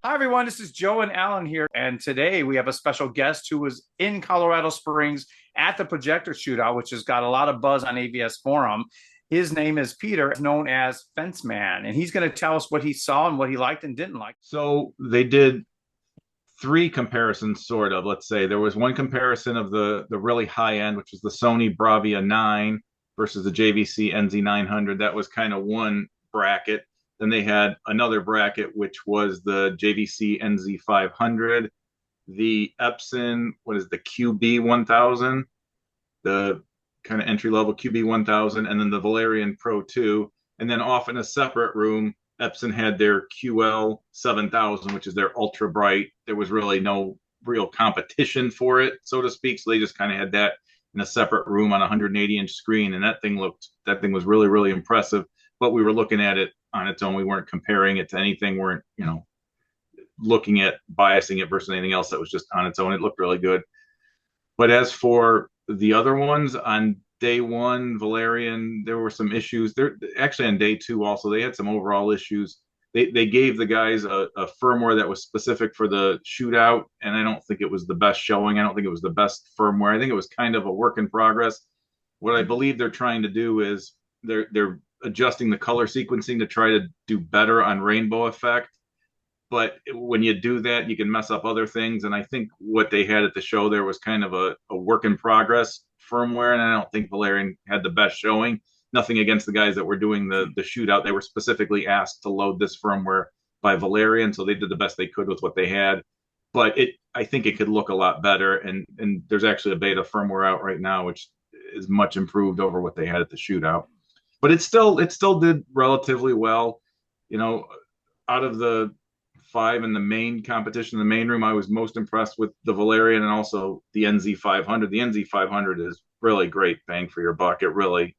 Hi, everyone. This is Joe and Alan here. And today we have a special guest who was in Colorado Springs at the Projector Shootout, which has got a lot of buzz on AVS Forum. His name is Peter, known as Fence Man, and he's going to tell us what he saw and what he liked and didn't like. So they did three comparisons, sort of. Let's say there was one comparison of the really high end, which was the Sony Bravia 9 versus the JVC NZ900. That was kind of one bracket. Then they had another bracket, which was the JVC NZ500, the Epson, what is the QB1000, the kind of entry level QB1000, and then the Valerian Pro 2. And then off in a separate room, Epson had their QL7000, which is their ultra bright. There was really no real competition for it, so to speak. So they just kind of had that in a separate room on a 180-inch screen, and that thing was really, really impressive. But we were looking at it on its own. We weren't comparing it to anything. Weren't looking at biasing it versus anything else. That was just on its own. It looked really good. But as for the other ones, on day one, Valerian, there were some issues. There actually on day two also, they had some overall issues. They gave the guys a firmware that was specific for the shootout, and I don't think it was the best showing. I don't think it was the best firmware. I think it was kind of a work in progress. What I believe they're trying to do is they're adjusting the color sequencing to try to do better on rainbow effect. But when you do that, you can mess up other things. And I think what they had at the show there was kind of a work in progress firmware. And I don't think Valerian had the best showing. Nothing against the guys that were doing the shootout. They were specifically asked to load this firmware by Valerian. So they did the best they could with what they had. But I think it could look a lot better. And there's actually a beta firmware out right now, which is much improved over what they had at the shootout. But it still did relatively well. Out of the five in the main competition, the main room, I was most impressed with the Valerian and also the NZ500. The NZ500 is really great bang for your buck. It really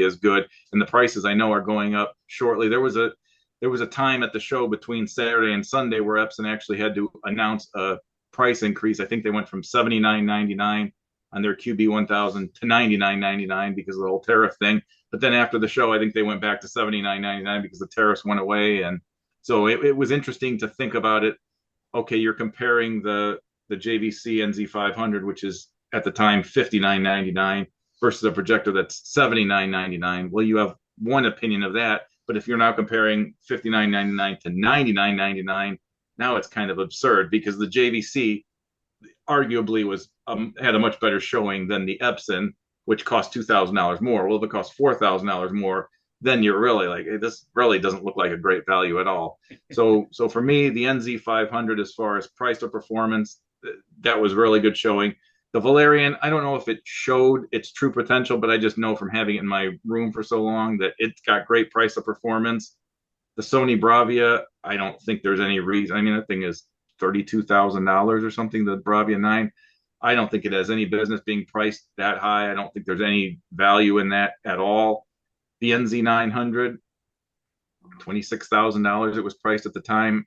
is good. And the prices I know are going up shortly. There was a time at the show between Saturday and Sunday where Epson actually had to announce a price increase. I think they went from $79.99 on their QB1000 to $99.99 because of the whole tariff thing. But then after the show, I think they went back to $79.99 because the tariffs went away. And so it was interesting to think about it. Okay, you're comparing the JVC NZ500, which is at the time $59.99, versus a projector that's $79.99. Well, you have one opinion of that. But if you're now comparing $59.99 to $99.99, now it's kind of absurd because the JVC arguably had a much better showing than the Epson, which cost $2,000 more. Well, if it costs $4,000 more, then you're really like, hey, this really doesn't look like a great value at all. So for me, the NZ500, as far as price or performance, that was really good showing. The Valerian, I don't know if it showed its true potential, but I just know from having it in my room for so long that it's got great price or performance. The Sony Bravia, I don't think there's any reason. I mean, that thing is $32,000 or something, the Bravia 9. I don't think it has any business being priced that high. I don't think there's any value in that at all. The NZ900, $26,000 it was priced at the time.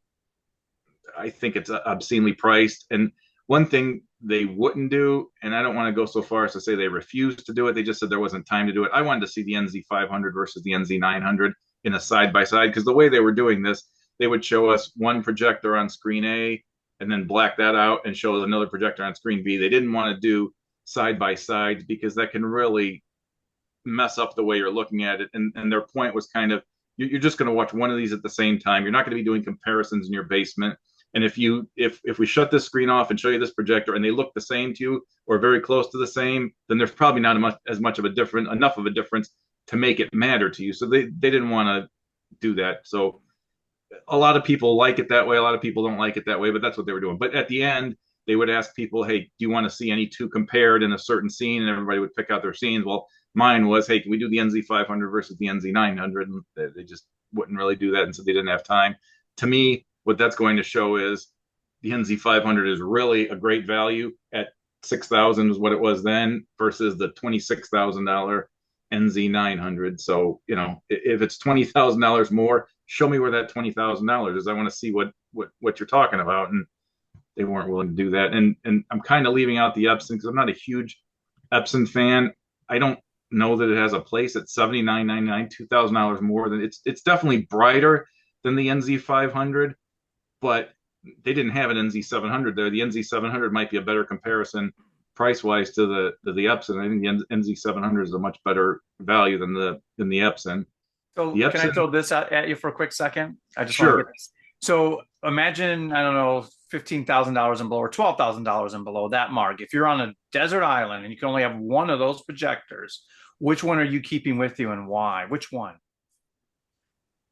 I think it's obscenely priced. And one thing they wouldn't do, and I don't want to go so far as to say they refused to do it, they just said there wasn't time to do it. I wanted to see the NZ500 versus the NZ900 in a side-by-side, because the way they were doing this, they would show us one projector on screen A and then black that out and show another projector on screen B. They didn't want to do side-by-sides because that can really mess up the way you're looking at it. And their point was kind of, you're just going to watch one of these at the same time. You're not going to be doing comparisons in your basement. And if we shut this screen off and show you this projector and they look the same to you or very close to the same, then there's probably not enough of a difference to make it matter to you. So they didn't want to do that. So a lot of people like it that way. A lot of people don't like it that way, but that's what they were doing. But at the end, they would ask people, hey, do you want to see any two compared in a certain scene? And everybody would pick out their scenes. Well, mine was, hey, can we do the NZ500 versus the NZ900? And they just wouldn't really do that, and so they didn't have time. To me, what that's going to show is the NZ500 is really a great value at $6,000 is what it was then versus the $26,000 NZ900. So, if it's $20,000 more, show me where that $20,000 is. I want to see what you're talking about. And they weren't willing to do that. And I'm kind of leaving out the Epson because I'm not a huge Epson fan. I don't know that it has a place at $79.99, $2,000 more than it's definitely brighter than the NZ500, but they didn't have an NZ700 there. The NZ700 might be a better comparison price wise to the Epson. I think the NZ700 is a much better value than the Epson. So The can I Epson, throw this out at you for a quick second? I just want to get sure. this. So imagine, I don't know, $15,000 and below or $12,000 and below that mark. If you're on a desert island and you can only have one of those projectors, which one are you keeping with you and why? Which one?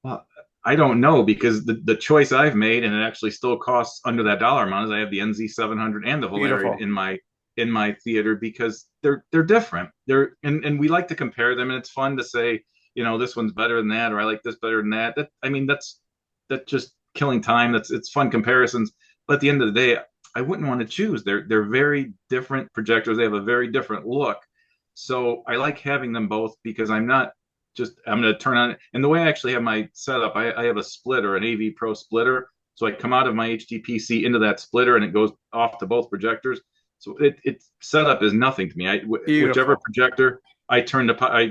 Well, I don't know because the choice I've made, and it actually still costs under that dollar amount, is I have the NZ700 and the Valerian Beautiful. in my theater because they're different. And we like to compare them, and it's fun to say, this one's better than that, or I like this better than that. That's just killing time. It's fun comparisons. But at the end of the day, I wouldn't want to choose. They're very different projectors. They have a very different look. So I like having them both because I'm going to turn on. And the way I actually have my setup, I have a splitter, an AV Pro splitter. So I come out of my HDPC into that splitter and it goes off to both projectors. So it setup is nothing to me. Whichever Beautiful. projector I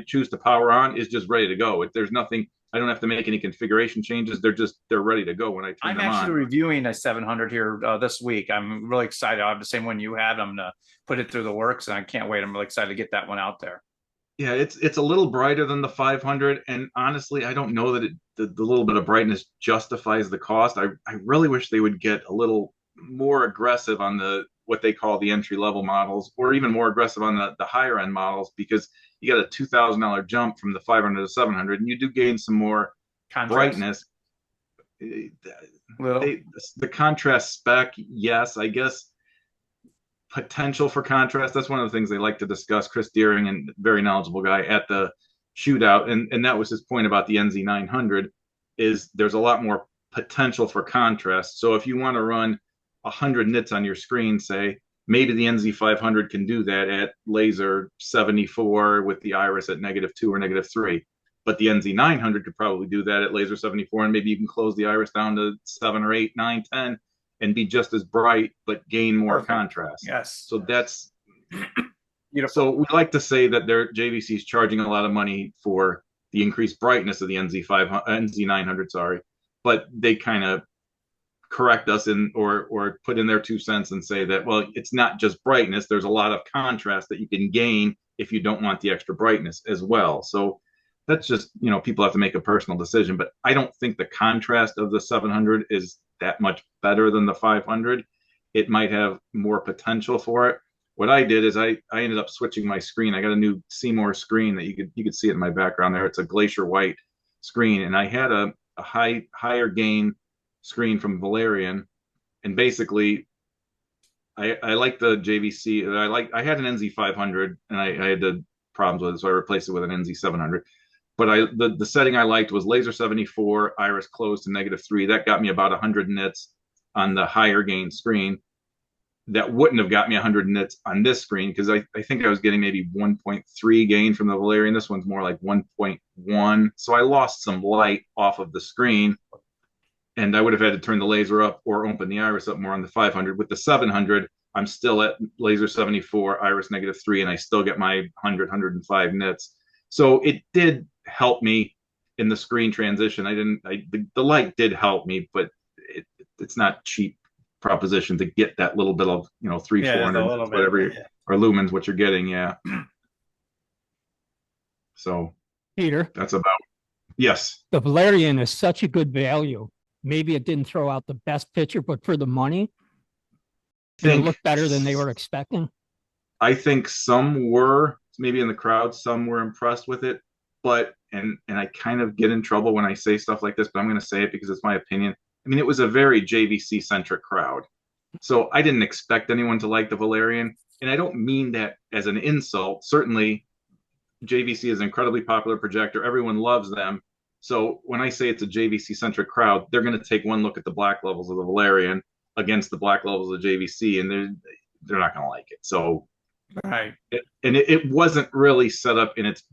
choose to power on is just ready to go. There's nothing, I don't have to make any configuration changes. They're ready to go when I turn I'm them actually on. reviewing a 700 here this week. I'm really excited. I have the same one you had. I'm going to put it through the works and I can't wait. I'm really excited to get that one out there. Yeah, it's a little brighter than the 500, and honestly, I don't know that the little bit of brightness justifies the cost. I really wish they would get a little more aggressive on the what they call the entry level models, or even more aggressive on the higher end models, because you got a $2,000 jump from the 500 to 700, and you do gain some more Contrast? brightness. Little? The contrast spec, yes, I guess potential for contrast. That's one of the things they like to discuss. Chris Deering, and very knowledgeable guy at the shootout, and that was his point about the NZ900, is there's a lot more potential for contrast. So if you want to run 100 nits on your screen, say, maybe the NZ500 can do that at laser 74 with the iris at -2 or -3. But the NZ900 could probably do that at laser 74, and maybe you can close the iris down to 7 or 8, 9, 10, and be just as bright but gain more Perfect. contrast. Yes. So that's so Beautiful. we like to say that their JVC is charging a lot of money for the increased brightness of the NZ900, sorry, but they kind of correct us or put in their 2 cents and say that, well, it's not just brightness. There's a lot of contrast that you can gain if you don't want the extra brightness as well. So that's just, people have to make a personal decision, but I don't think the contrast of the 700 is that much better than the 500. It might have more potential for it. What I did is I ended up switching my screen. I got a new Seymour screen that you could see it in my background there. It's a glacier white screen, and I had a higher gain screen from Valerian, and basically I like the JVC. I had an NZ500 and I had the problems with it, so I replaced it with an NZ700. But the setting I liked was laser 74, iris closed to -3. That got me about 100 nits on the higher gain screen. That wouldn't have got me 100 nits on this screen because I think I was getting maybe 1.3 gain from the Valerian. This one's more like 1.1. So I lost some light off of the screen, and I would have had to turn the laser up or open the iris up more on the 500. With the 700, I'm still at laser 74, iris -3, and I still get my 105 nits. So it did help me in the screen transition. The light did help me, but it's not cheap proposition to get that little bit of, three, Yeah, just a 400 little nits, bit. whatever, or lumens, what you're getting. Yeah. So Peter, that's about, yes. the Valerian is such a good value. Maybe it didn't throw out the best picture, but for the money, did it Think look better than they were expecting? I think some were, maybe in the crowd, some were impressed with it, but and I kind of get in trouble when I say stuff like this, but I'm going to say it because it's my opinion. I mean, it was a very JVC centric crowd, so I didn't expect anyone to like the Valerian, and I don't mean that as an insult. Certainly, JVC is an incredibly popular projector; everyone loves them. So when I say it's a JVC centric crowd, they're going to take one look at the black levels of the Valerian against the black levels of JVC, and they're not going to like it. So Right. it wasn't really set up in its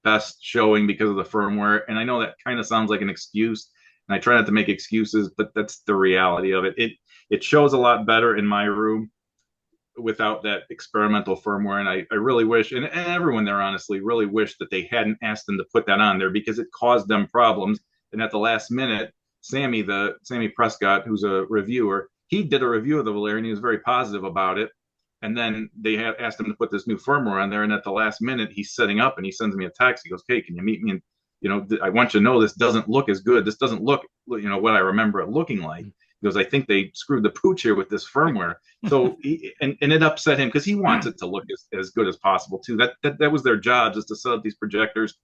best showing because of the firmware. And I know that kind of sounds like an excuse, and I try not to make excuses, but that's the reality of it. It shows a lot better in my room. without that experimental firmware. And I really wish, and everyone there honestly really wished that they hadn't asked them to put that on there because it caused them problems. And at the last minute, Sammy Prescott, who's a reviewer, he did a review of the Valerian. He was very positive about it. And then they had asked him to put this new firmware on there. And at the last minute, he's setting up and he sends me a text. He goes, "Hey, can you meet me? And, I want you to know this doesn't look as good. This doesn't look, what I remember it looking like." He goes, "I think they screwed the pooch here with this firmware." So, and it upset him because he wants it to look as good as possible too. That was their job, is to set up these projectors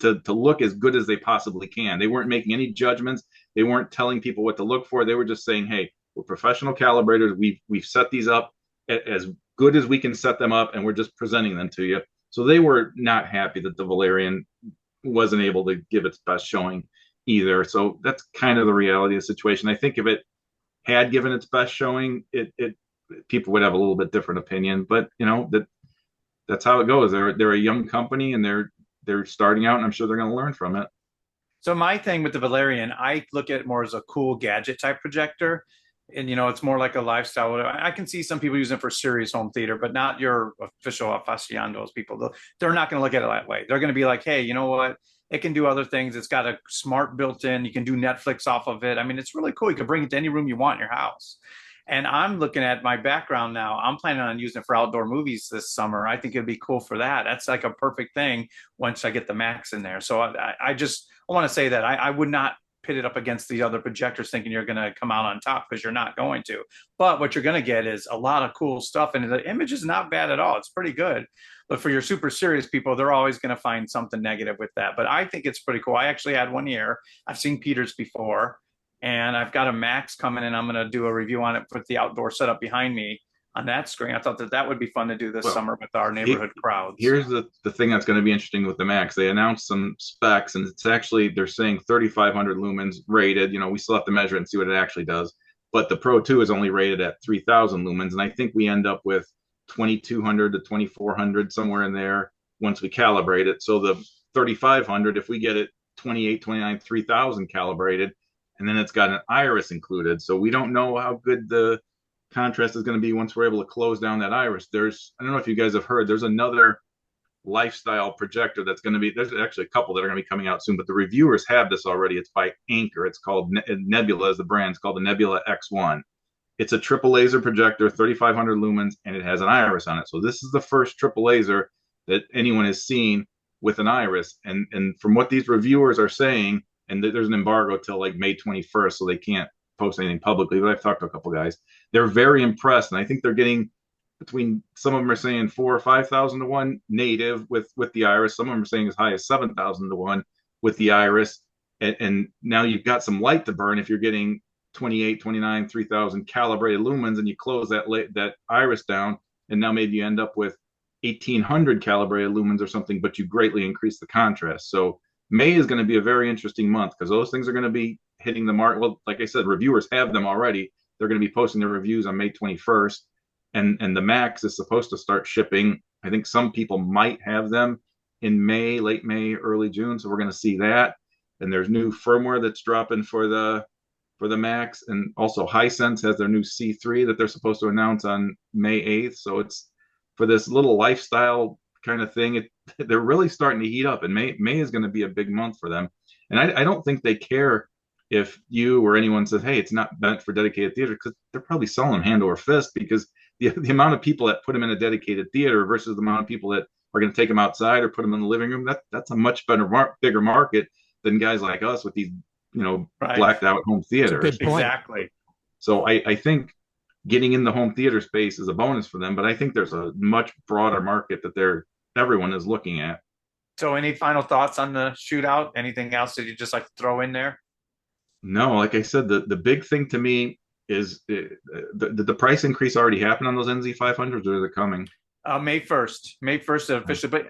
to look as good as they possibly can. They weren't making any judgments. They weren't telling people what to look for. They were just saying, "Hey, we're professional calibrators. We've set these up as good as we can set them up, and we're just presenting them to you." So they were not happy that the Valerian wasn't able to give its best showing either. So that's kind of the reality of the situation. I think if it had given its best showing, it people would have a little bit different opinion. But that's how it goes. They're a young company and they're starting out, and I'm sure they're going to learn from it. So my thing with the Valerian, I look at it more as a cool gadget type projector. And, it's more like a lifestyle. I can see some people using it for serious home theater, but not your official aficionados people. They're not going to look at it that way. They're going to be like, "Hey, you know what? It can do other things. It's got a smart built in. You can do Netflix off of it. I mean, it's really cool. You can bring it to any room you want in your house." And I'm looking at my background now. I'm planning on using it for outdoor movies this summer. I think it'd be cool for that. That's like a perfect thing once I get the Max in there. So I want to say that I would not pit it up against the other projectors thinking you're going to come out on top, because you're not going to. But what you're going to get is a lot of cool stuff, and the image is not bad at all. It's pretty good. But for your super serious people, they're always going to find something negative with that. But I think it's pretty cool. I actually had one here. I've seen Peter's before, and I've got a Max coming, and I'm going to do a review on it with the outdoor setup behind me on that screen. I thought that would be fun to do this summer with our neighborhood crowds. Here's the thing that's going to be interesting with the Max. They announced some specs, and it's actually, they're saying 3,500 lumens rated. We still have to measure it and see what it actually does. But the Pro 2 is only rated at 3,000 lumens, and I think we end up with 2,200 to 2,400, somewhere in there, once we calibrate it. So the 3,500, if we get it 28, 29, 3,000 calibrated, and then it's got an iris included. So we don't know how good the contrast is going to be once we're able to close down that iris. I don't know if you guys have heard, there's another lifestyle projector that's going to be, there's actually a couple that are going to be coming out soon, but the reviewers have this already. It's by Anchor. It's called Nebula, is the brand. It's called the Nebula X1. It's a triple laser projector, 3,500 lumens, and it has an iris on it. So this is the first triple laser that anyone has seen with an iris. And from what these reviewers are saying, and there's an embargo till like May 21st, so they can't post anything publicly, but I've talked to a couple guys. They're very impressed, and I think they're getting between, some of them are saying 4,000 or 5,000 to 1 native with the iris. Some of them are saying as high as 7,000 to 1 with the iris. And now you've got some light to burn if you're getting 28, 29, 3,000 calibrated lumens, and you close that iris down, and now maybe you end up with 1,800 calibrated lumens or something, but you greatly increase the contrast. So May is going to be a very interesting month, because those things are going to be hitting the mark. Well, like I said, reviewers have them already. They're going to be posting their reviews on May 21st. And the Max is supposed to start shipping. I think some people might have them in May, late May, early June. So we're going to see that. And there's new firmware that's dropping for the Max. And also Hisense has their new C3 that they're supposed to announce on May 8th. So it's for this little lifestyle kind of thing. They're really starting to heat up, and May is going to be a big month for them. And I don't think they care if you or anyone says, "Hey, it's not meant for dedicated theater," because they're probably selling them hand over fist, because the amount of people that put them in a dedicated theater versus the amount of people that are going to take them outside or put them in the living room, that's a much bigger market than guys like us with these, right, blacked out home theaters. Good point. Exactly. So I think getting in the home theater space is a bonus for them, but I think there's a much broader market that everyone is looking at. So any final thoughts on the shootout? Anything else that you just like to throw in there? No, like I said, the big thing to me is the price increase already happened on those NZ500s, or is it coming? May 1st officially, but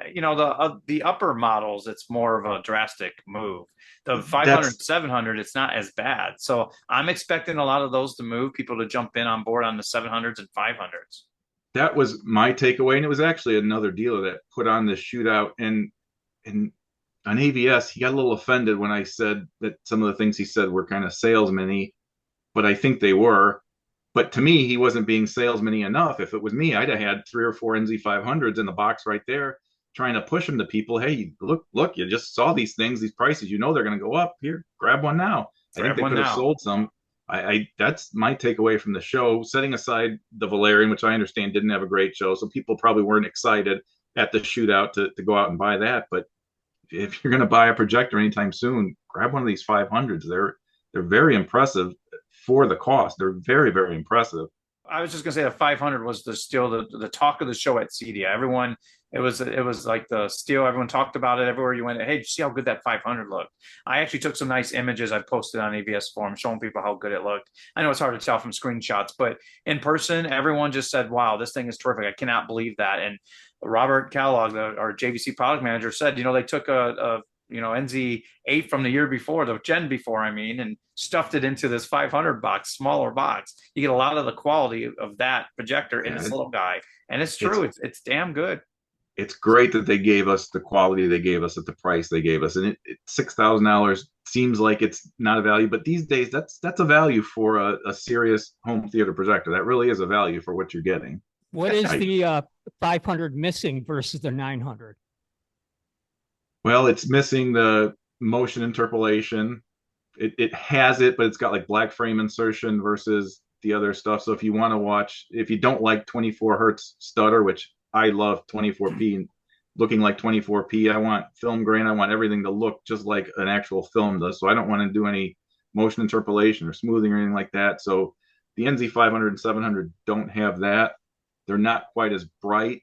the upper models, it's more of a drastic move. The 500, 700, it's not as bad. So I'm expecting a lot of those to move, people to jump in on board on the 700s and 500s. That was my takeaway, and it was actually another dealer that put on this shootout, and on AVS, he got a little offended when I said that some of the things he said were kind of salesman-y, but I think they were. But to me, he wasn't being salesman-y enough. If it was me, I'd have had 3 or 4 NZ500s in the box right there, trying to push them to people. Hey, look, you just saw these things, these prices. You know they're going to go up. Here, grab one now. I think Grab they one could have now. sold some. I that's my takeaway from the show. Setting aside the Valerian, which I understand didn't have a great show, so people probably weren't excited at the shootout to go out and buy that. But if you're going to buy a projector anytime soon, grab one of these 500s. They're very impressive for the cost. They're very, very impressive. I was just gonna say the 500 was still the talk of the show at CEDIA. Everyone, it was like the steal. Everyone talked about it everywhere you went. Hey, did you see how good that 500 looked? I actually took some nice images I posted on AVS Forum showing people how good it looked. I know it's hard to tell from screenshots, but in person, everyone just said, "Wow, this thing is terrific. I cannot believe that." And Robert Kellogg, our JVC product manager, said, they took a NZ8 from the year before, the gen before, I mean, and stuffed it into this 500 box, smaller box. You get a lot of the quality of that projector in this little guy. And it's true. It's damn good. It's great that they gave us the quality they gave us at the price they gave us. And $6,000 seems like it's not a value, but these days that's a value for a serious home theater projector. That really is a value for what you're getting. What is the 500 missing versus the 900? Well, it's missing the motion interpolation. It has it, but it's got like black frame insertion versus the other stuff. So if you want to watch, if you don't like 24 hertz stutter, which I love 24p and looking like 24p, I want film grain. I want everything to look just like an actual film does. So I don't want to do any motion interpolation or smoothing or anything like that. So the NZ500 and 700 don't have that. They're not quite as bright.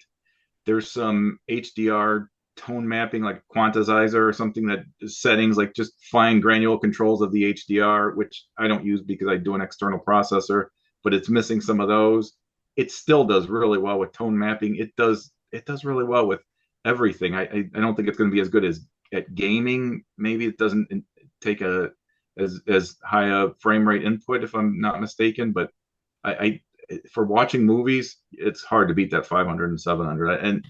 There's some HDR tone mapping, like quantizer or something, that settings like just fine granular controls of the HDR, which I don't use because I do an external processor, but it's missing some of those. It still does really well with tone mapping. It does really well with everything. I don't think it's going to be as good as at gaming. Maybe it doesn't take as high a frame rate input, if I'm not mistaken, but I for watching movies, it's hard to beat that 500 and 700. And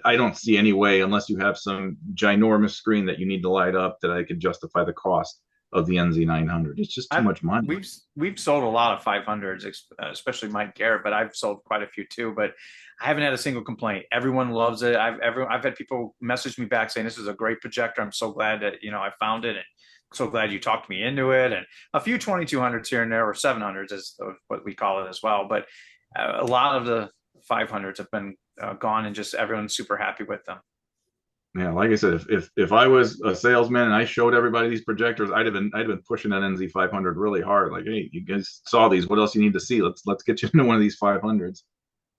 I don't see any way, unless you have some ginormous screen that you need to light up, that I could justify the cost of the NZ900. It's just too much money. We've sold a lot of 500s, especially Mike Garrett, but I've sold quite a few too. But I haven't had a single complaint. Everyone loves it. I've had people message me back saying this is a great projector. I'm so glad that I found it, and so glad you talked me into it. And a few 2200s here and there, or 700s is what we call it as well. But a lot of the 500s have been gone, and just everyone's super happy with them. Yeah, like I said, if I was a salesman and I showed everybody these projectors, I'd have been pushing that NZ500 really hard. Like, hey, you guys saw these. What else you need to see? Let's get you into one of these 500s.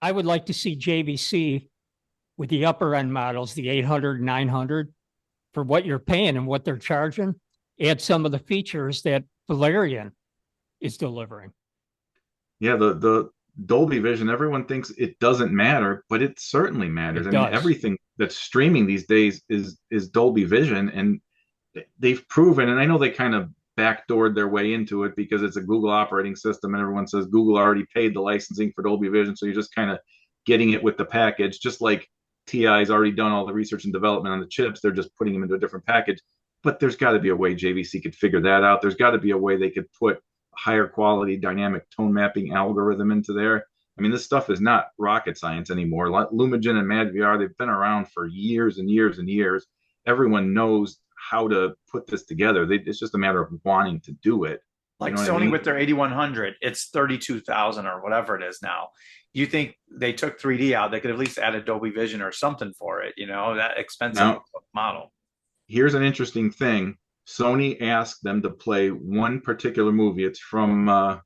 I would like to see JVC with the upper end models, the 800, 900, for what you're paying and what they're charging. Add some of the features that Valerian is delivering. Yeah, the Dolby Vision, everyone thinks it doesn't matter, but it certainly matters. I mean, everything that's streaming these days is Dolby Vision, and they've proven, and I know they kind of backdoored their way into it because it's a Google operating system, and everyone says Google already paid the licensing for Dolby Vision, so you're just kind of getting it with the package, just like TI's already done all the research and development on the chips. They're just putting them into a different package. But there's got to be a way JVC could figure that out. There's got to be a way they could put higher quality dynamic tone mapping algorithm into there. I mean, this stuff is not rocket science anymore. Lumagen and MadVR, they've been around for years and years and years. Everyone knows how to put this together. It's just a matter of wanting to do it. Like Sony with their 8100, it's 32,000 or whatever it is now. You think they took 3D out, they could at least add a Dolby Vision or something for it, that expensive model. Here's an interesting thing. Sony asked them to play one particular movie. It's from, I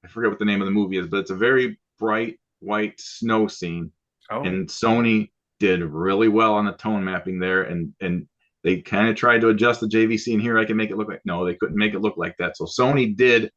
forget what the name of the movie is, but it's a very bright white snow scene. Oh. And Sony did really well on the tone mapping there. And they kind of tried to adjust the JVC, and here I can make it look like, no, they couldn't make it look like that. So Sony did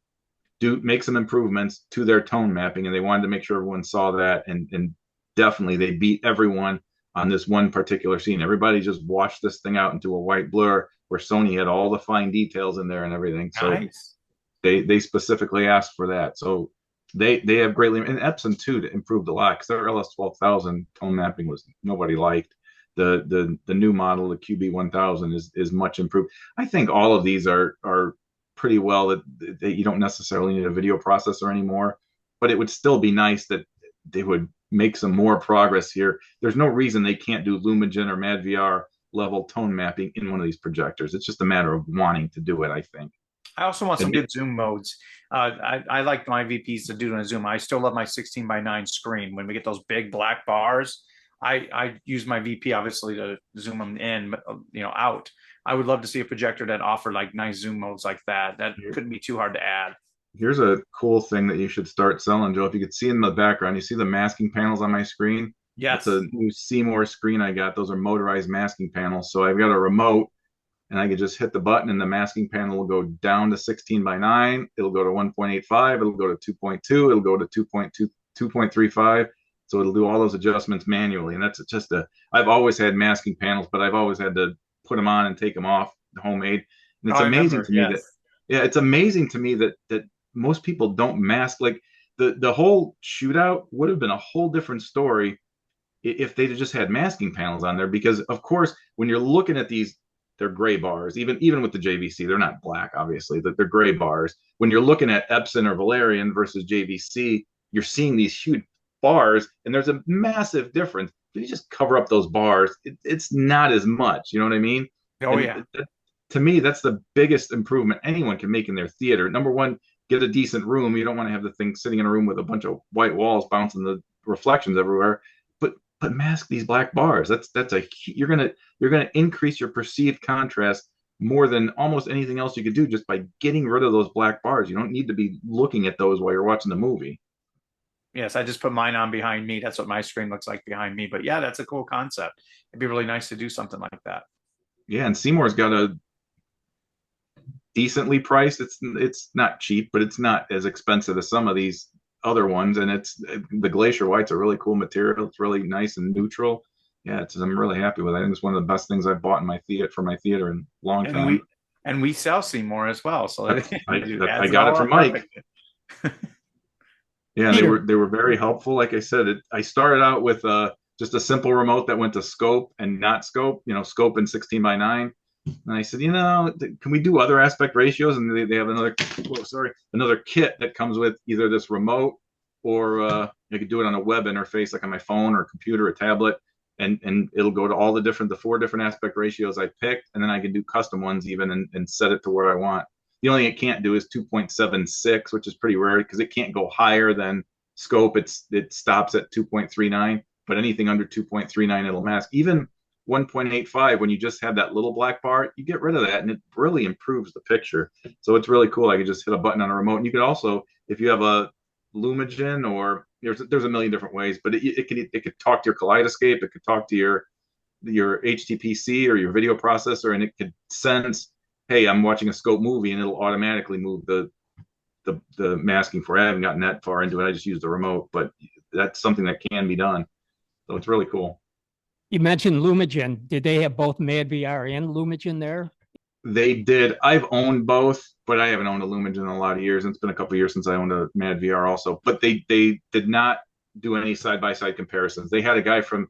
make some improvements to their tone mapping, and they wanted to make sure everyone saw that. And definitely they beat everyone on this one particular scene. Everybody just washed this thing out into a white blur, where Sony had all the fine details in there and everything. So nice. They specifically asked for that. So they have greatly, and Epson too, to improved a lot, because their LS12000 tone mapping was nobody liked. The new model, the QB1000, is much improved. I think all of these are pretty well, that you don't necessarily need a video processor anymore. but it would still be nice that they would make some more progress here. There's no reason they can't do Lumagen or MadVR level tone mapping in one of these projectors. It's just a matter of wanting to do it, I think. I also want some And good zoom modes. I like my VPs to do in a zoom. I still love my 16:9 screen. When we get those big black bars, I use my VP obviously to zoom them in, out. I would love to see a projector that offered like nice zoom modes like that. That couldn't be too hard to add. here's a cool thing that you should start selling, Joe. If you could see in the background, you see the masking panels on my screen. That's Yes. a new Seymour screen I got. Those are motorized masking panels. So I've got a remote and I could just hit the button and the masking panel will go down to 16:9. It'll go to 1.85. It'll go to 2.2. It'll go to 2.2, 2.35. So it'll do all those adjustments manually. And that's just I've always had masking panels, but I've always had to put them on and take them off, homemade. And it's amazing to me that, yeah, it's amazing to me that most people don't mask. Like the whole shootout would have been a whole different story if they just had masking panels on there, because of course when you're looking at these, they're gray bars. Even with the JVC, they're not black, obviously, that they're gray bars. When you're looking at Epson or Valerian versus JVC, you're seeing these huge bars, and there's a massive difference. If you just cover up those bars, it's not as much. You know what I mean? Oh, And yeah. to me, that's the biggest improvement anyone can make in their theater. Number one, get a decent room. You don't want to have the thing sitting in a room with a bunch of white walls bouncing the reflections everywhere. But mask these black bars. That's you're gonna increase your perceived contrast more than almost anything else you could do just by getting rid of those black bars. You don't need to be looking at those while you're watching the movie. Yes, I just put mine on behind me. That's what my screen looks like behind me. But yeah, that's a cool concept. It'd be really nice to do something like that. Yeah, and Seymour's got a decently priced. It's not cheap, but it's not as expensive as some of these other ones. And it's the Glacier White's a really cool material. It's really nice and neutral. Yeah, I'm really happy with it. I think it's one of the best things I've bought in my theater for my theater in a long time. And we sell Seymour as well. So I got it from Mike. Yeah, they were very helpful. Like I said, I started out with just a simple remote that went to scope and not scope, scope and 16:9. And I said, can we do other aspect ratios? And they have another kit that comes with either this remote or I could do it on a web interface, like on my phone or computer or tablet, and it'll go to all the 4 different aspect ratios I picked, and then I can do custom ones even and set it to where I want. The only thing it can't do is 2.76, which is pretty rare because it can't go higher than scope. It stops at 2.39, but anything under 2.39 it'll mask. Even 1.85, when you just have that little black bar, you get rid of that and it really improves the picture. So it's really cool. I could just hit a button on a remote, and you could also, if you have a Lumagen, or there's a million different ways, but it could talk to your kaleidoscope, it could talk to your HTPC or your video processor, and it could sense, hey, I'm watching a scope movie, and it'll automatically move the masking for it. I haven't gotten that far into it. I just used the remote, but that's something that can be done. So it's really cool. You mentioned Lumagen. Did they have both MadVR and Lumagen there? They did. I've owned both, but I haven't owned a Lumagen in a lot of years. And it's been a couple of years since I owned a MadVR also. But they did not do any side-by-side comparisons. They had a guy from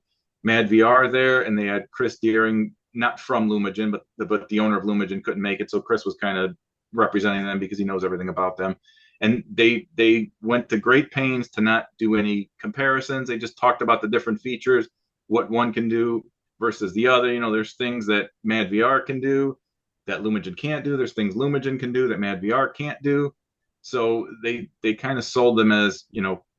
MadVR there, and they had Chris Deering, not from Lumagen, but the owner of Lumagen couldn't make it. So Chris was kind of representing them because he knows everything about them. And they went to great pains to not do any comparisons. They just talked about the different features, what one can do versus the other. There's things that MadVR can do that Lumagen can't do. There's things Lumagen can do that MadVR can't do. So they kind of sold them as,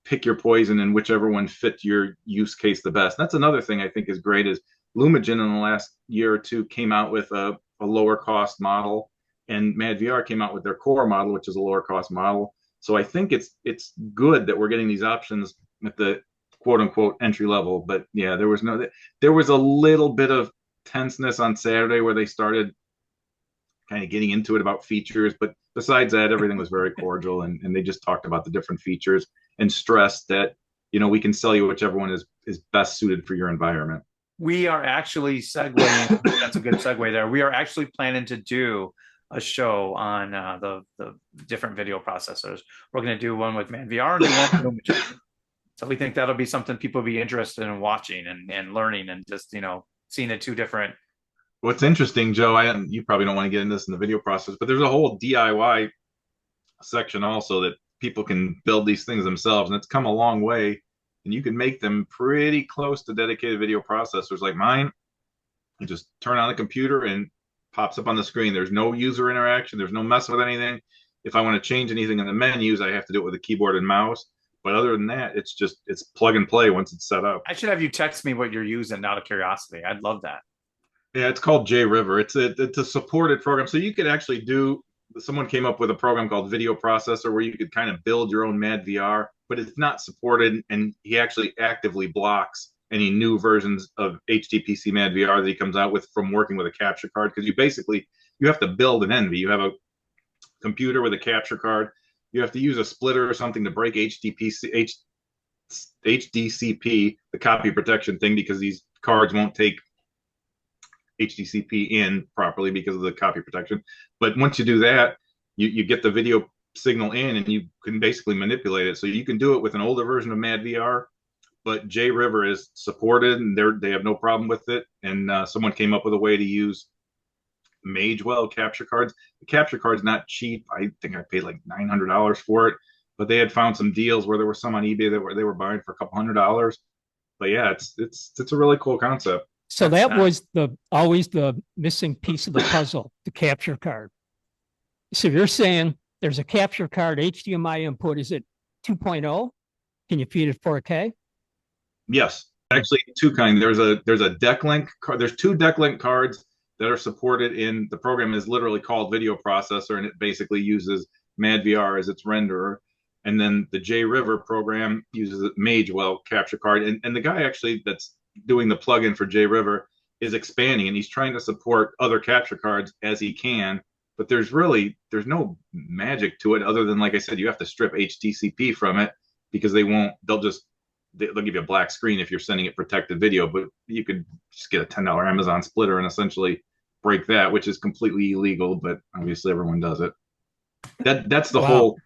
pick your poison and whichever one fit your use case the best. That's another thing I think is great is Lumagen in the last year or two came out with a lower cost model, and MadVR came out with their core model, which is a lower cost model. So I think it's good that we're getting these options at the quote unquote entry level. But yeah, there was a little bit of tenseness on Saturday where they started kind of getting into it about features. But besides that, everything was very cordial, and they just talked about the different features and stressed that, we can sell you whichever one is best suited for your environment. We are actually segueing. That's a good segue there. We are actually planning to do a show on the different video processors. We're going to do one with MadVR and do one with Lumagen. So we think that'll be something people will be interested in watching and learning, and just, seeing the two different. What's interesting, Joe, you probably don't want to get into this in the video process, but there's a whole DIY section also that people can build these things themselves, and it's come a long way. And you can make them pretty close to dedicated video processors like mine. You just turn on the computer and pops up on the screen. There's no user interaction. There's no mess with anything. If I want to change anything in the menus, I have to do it with a keyboard and mouse. But other than that, it's plug and play once it's set up. I should have you text me what you're using out of curiosity. I'd love that. Yeah, it's called JRiver. It's a supported program. So you could actually do, someone came up with a program called Video Processor where you could kind of build your own Mad VR, but it's not supported. And he actually actively blocks any new versions of HTPC Mad VR that he comes out with from working with a capture card. Because you have to build an Envy. You have a computer with a capture card. You have to use a splitter or something to break HDCP, the copy protection thing, because these cards won't take HDCP in properly because of the copy protection. But once you do that, you get the video signal in, and you can basically manipulate it. So you can do it with an older version of Mad VR, but JRiver is supported, and they have no problem with it. And someone came up with a way to use Magewell capture cards. The capture card's not cheap. I think I paid like $900 for it, but they had found some deals where there were some on eBay that they were buying for a couple $100. But yeah, it's a really cool concept. So that was always the missing piece of the puzzle, the capture card. So you're saying there's a capture card HDMI input. Is it 2.0? Can you feed it 4K? Yes, actually two kinds. There's a DeckLink card. There's two DeckLink cards that are supported in the program. Is literally called Video Processor, and it basically uses Mad VR as its renderer. And then the JRiver program uses a Magewell capture card. And the guy actually that's doing the plugin for JRiver is expanding, and he's trying to support other capture cards as he can. But there's no magic to it other than, like I said, you have to strip HDCP from it, because they'll give you a black screen if you're sending it protected video. But you could just get a $10 Amazon splitter and essentially break that, which is completely illegal, but obviously everyone does it. That's the whole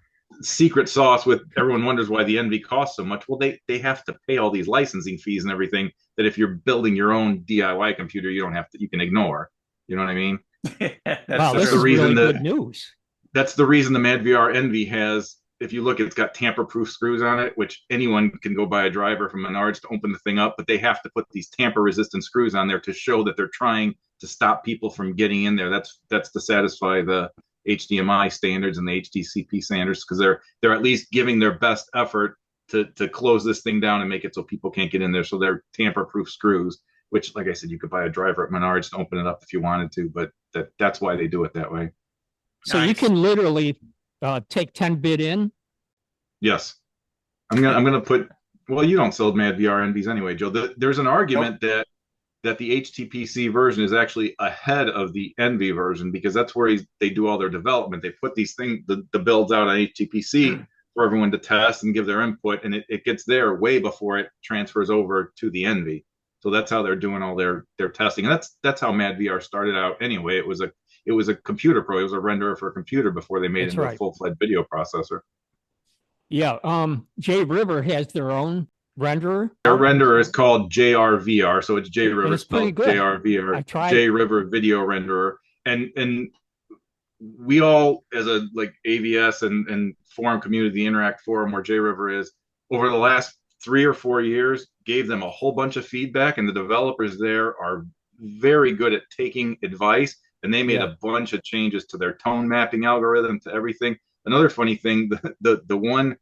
secret sauce. With everyone wonders why the Envy costs so much. Well, they have to pay all these licensing fees and everything that if you're building your own DIY computer, you can ignore. You know what I mean? That's the reason really good news. That's the reason the Mad VR Envy has, if you look, it's got tamper-proof screws on it, which anyone can go buy a driver from Menards to open the thing up, but they have to put these tamper-resistant screws on there to show that they're trying to stop people from getting in there. That's to satisfy the HDMI standards and the HDCP standards, because they're at least giving their best effort to close this thing down and make it so people can't get in there. So they're tamper-proof screws, which, like I said, you could buy a driver at Menards to open it up if you wanted to, but that's why they do it that way. So nice. You can literally take 10-bit in. Yes, I'm gonna put. Well, you don't sell Mad VR Envies anyway, Joe. There's an argument that the HTPC version is actually ahead of the Envy version, because that's where they do all their development. They put these things, the builds out on HTPC for everyone to test and give their input, and it gets there way before it transfers over to the Envy. So that's how they're doing all their testing, and that's how Mad VR started out anyway. It was a computer pro. It was a renderer for a computer before they made it into a full-fledged video processor. Yeah, JRiver has their own renderer. Their renderer is called JRVR, so it's JRiver spelled JRVR. JRiver Video Renderer, and we all, as a AVS and forum community, the Interact Forum where JRiver is, over the last 3 or 4 years, gave them a whole bunch of feedback, and the developers there are very good at taking advice, and they made a bunch of changes to their tone mapping algorithm, to everything. Another funny thing, the one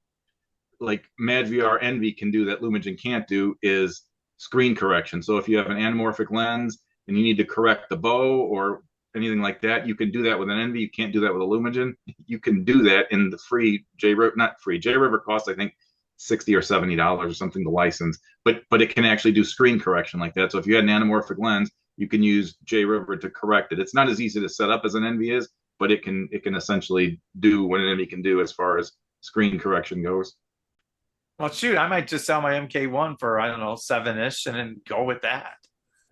like Mad VR Envy can do that Lumagen can't do is screen correction. So if you have an anamorphic lens and you need to correct the bow or anything like that, you can do that with an Envy. You can't do that with a Lumagen. You can do that in the free JRiver, not free. JRiver costs, I think, $60 or $70 or something to license, but it can actually do screen correction like that. So if you had an anamorphic lens, you can use JRiver to correct it. It's not as easy to set up as an Envy is, but it can essentially do what an Envy can do as far as screen correction goes. Well, shoot, I might just sell my MK1 for, I don't know, 7-ish and then go with that.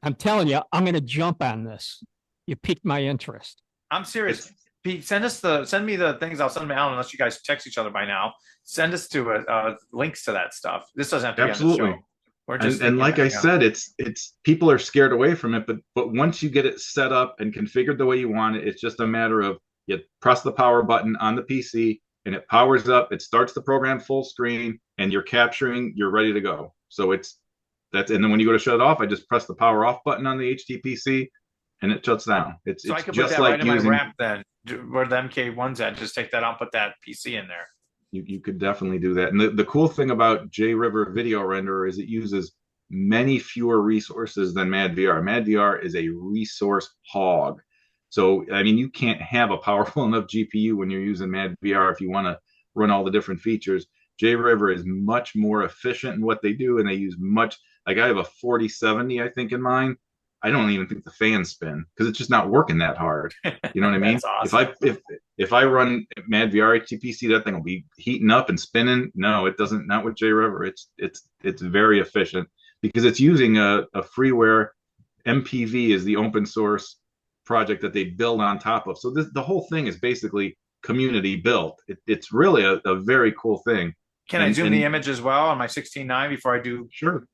I'm telling you, I'm going to jump on this. You piqued my interest. I'm serious. Pete, send me the things. I'll send them out unless you guys text each other by now. Send us to links to that stuff. This doesn't have to be on the show. We're just and like I said, it's people are scared away from it, but once you get it set up and configured the way you want it, it's just a matter of you press the power button on the PC, and it powers up. It starts the program full screen, and you're capturing. You're ready to go. So and then when you go to shut it off, I just press the power off button on the HTPC, and it shuts down. It's I can put just that like right in using my ramp then, where the MK1's at. Just take that out, put that PC in there. you could definitely do that. And the cool thing about JRiver Video Renderer is it uses many fewer resources than MadVR. MadVR is a resource hog. So, I mean, you can't have a powerful enough GPU when you're using MadVR if you want to run all the different features. JRiver is much more efficient in what they do, and they use much, like I have a 4070, I think, in mine. I don't even think the fans spin because it's just not working that hard. You know what I mean? Awesome. If I run MadVR HTPC, that thing will be heating up and spinning. No, it doesn't. Not with JRiver. It's very efficient because it's using a freeware. MPV is the open source project that they build on top of. So the whole thing is basically community built. It's really a very cool thing. Can I zoom the image as well on my 16:9 before I do Sure.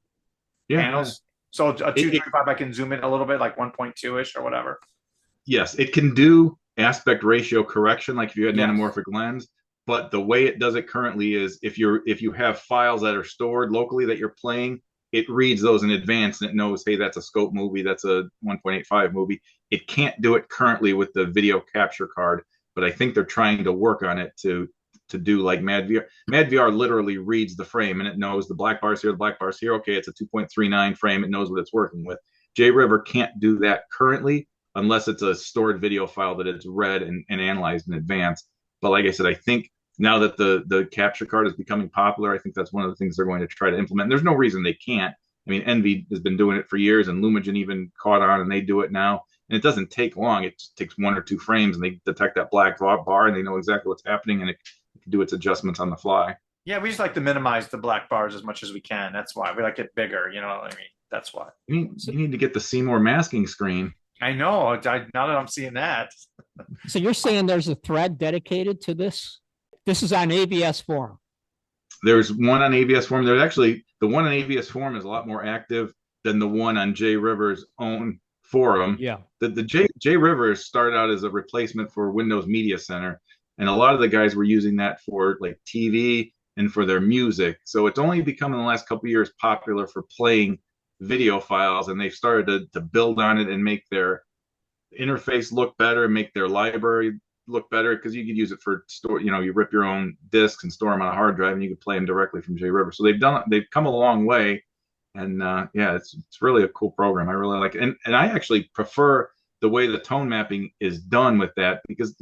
panels? So a 235, I can zoom in a little bit, like 1.2-ish or whatever. Yes, it can do aspect ratio correction, like if you had anamorphic lens. But the way it does it currently is if you have files that are stored locally that you're playing, it reads those in advance and it knows, hey, that's a scope movie, that's a 1.85 movie. It can't do it currently with the video capture card, but I think they're trying to work on it to do like MadVR. MadVR literally reads the frame and it knows the black bars here, the black bars here. Okay, it's a 2.39 frame. It knows what it's working with. JRiver can't do that currently unless it's a stored video file that it's read and analyzed in advance. But like I said, I think now that the capture card is becoming popular, I think that's one of the things they're going to try to implement. And there's no reason they can't. I mean, Envy has been doing it for years, and Lumagen even caught on, and they do it now. And it doesn't take long. It just takes 1 or 2 frames, and they detect that black bar, and they know exactly what's happening, and it can do its adjustments on the fly. Yeah, we just like to minimize the black bars as much as we can. That's why we like it bigger. You know what I mean? That's why. You need to get the Seymour masking screen. I know. Now that I'm seeing that. So you're saying there's a thread dedicated to this? This is on AVS Forum. There's one on AVS Forum. There's actually the one on AVS Forum is a lot more active than the one on JRiver's own forum. Yeah. The JRiver started out as a replacement for Windows Media Center, and a lot of the guys were using that for like TV and for their music. So it's only become in the last couple of years popular for playing video files, and they've started to build on it and make their interface look better, make their library look better, because you could use it for store. You rip your own discs and store them on a hard drive, and you could play them directly from JRiver. So they've come a long way, and it's really a cool program. I really like it, and I actually prefer the way the tone mapping is done with that, because